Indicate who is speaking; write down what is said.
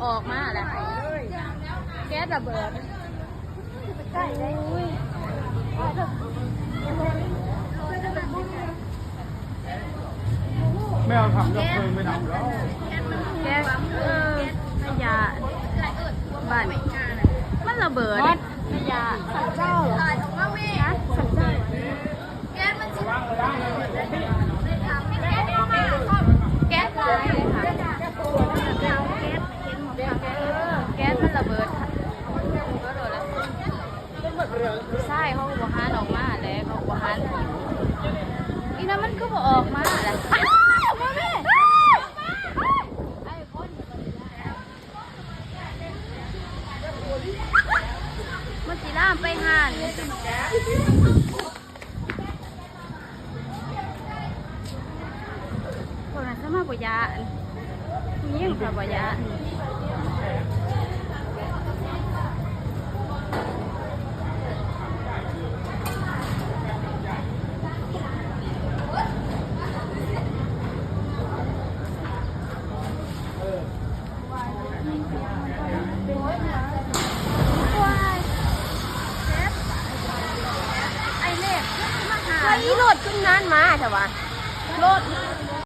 Speaker 1: ออกมาแหละแก๊สระเบิดใช่ได้
Speaker 2: ไม่เอาทำกับเพลิงไม่ทำแล้ว
Speaker 1: แก๊สขยะบ้านมันระเบิดขยะสันเจ้าเหรอสันเจ้าแก๊สมันแก๊สลายเลยค่ะแก๊สมันระเบิดใช่เขาบอกหันออกมาแล้วเขาบอกหันอีนั้นมันก็บอกออกมาแหละมันสีล่ามไปห่านพวกนั้นสมาบยายิ่งกว่าบยาไอ้เล็กมาหารถขึ้นนั้นมาใช่ปะรถ